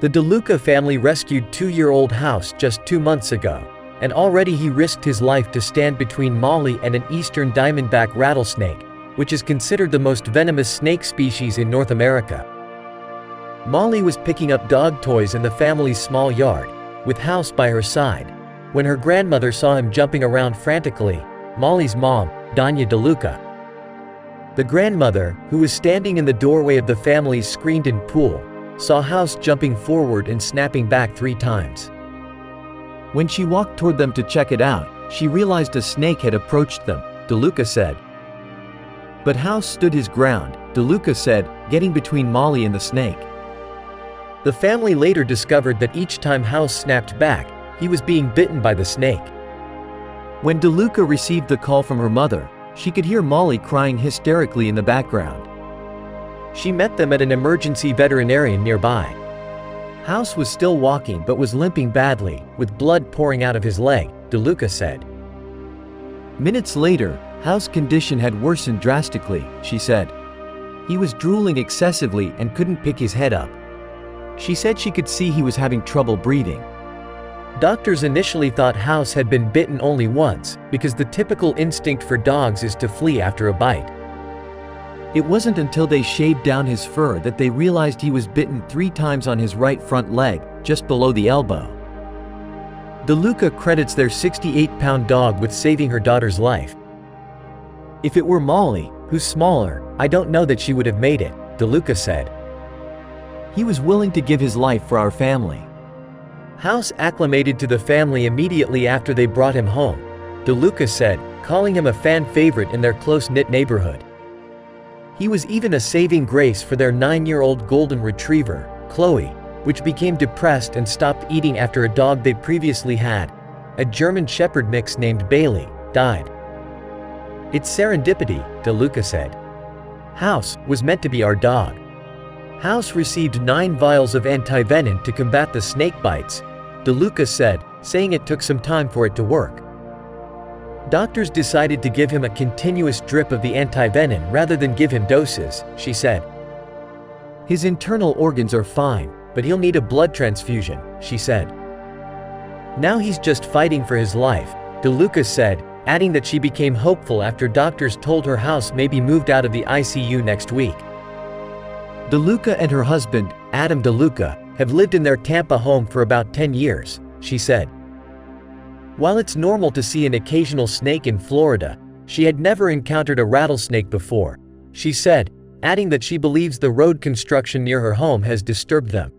The DeLuca family rescued 2-year-old Haus just 2 months ago, and already he risked his life to stand between Molly and an eastern diamondback rattlesnake, which is considered the most venomous snake species in North America. Molly was picking up dog toys in the family's small yard, with Haus by her side, when her grandmother saw him jumping around frantically, Molly's mom, Danya DeLuca. The grandmother, who was standing in the doorway of the family's screened-in pool, saw Haus jumping forward and snapping back 3 times. When she walked toward them to check it out, she realized a snake had approached them, DeLuca said. But Haus stood his ground, DeLuca said, getting between Molly and the snake. The family later discovered that each time Haus snapped back, he was being bitten by the snake. When DeLuca received the call from her mother, she could hear Molly crying hysterically in the background. She met them at an emergency veterinarian nearby. Haus was still walking but was limping badly, with blood pouring out of his leg, DeLuca said. Minutes later, Haus' condition had worsened drastically, she said. He was drooling excessively and couldn't pick his head up. She said she could see he was having trouble breathing. Doctors initially thought Haus had been bitten only once, because the typical instinct for dogs is to flee after a bite. It wasn't until they shaved down his fur that they realized he was bitten 3 times on his right front leg, just below the elbow. DeLuca credits their 68-pound dog with saving her daughter's life. If it were Molly, who's smaller, I don't know that she would have made it, DeLuca said. He was willing to give his life for our family. Haus acclimated to the family immediately after they brought him home, DeLuca said, calling him a fan favorite in their close-knit neighborhood. He was even a saving grace for their 9-year-old golden retriever, Chloe, which became depressed and stopped eating after a dog they previously had, a German Shepherd mix named Bailey, died. It's serendipity, DeLuca said. Haus was meant to be our dog. Haus received 9 vials of antivenom to combat the snake bites, DeLuca said, saying it took some time for it to work. Doctors decided to give him a continuous drip of the antivenom rather than give him doses, she said. His internal organs are fine, but he'll need a blood transfusion, she said. Now he's just fighting for his life, DeLuca said, adding that she became hopeful after doctors told her Haus may be moved out of the ICU next week. DeLuca and her husband, Adam DeLuca, have lived in their Tampa home for about 10 years, she said. While it's normal to see an occasional snake in Florida, she had never encountered a rattlesnake before, she said, adding that she believes the road construction near her home has disturbed them.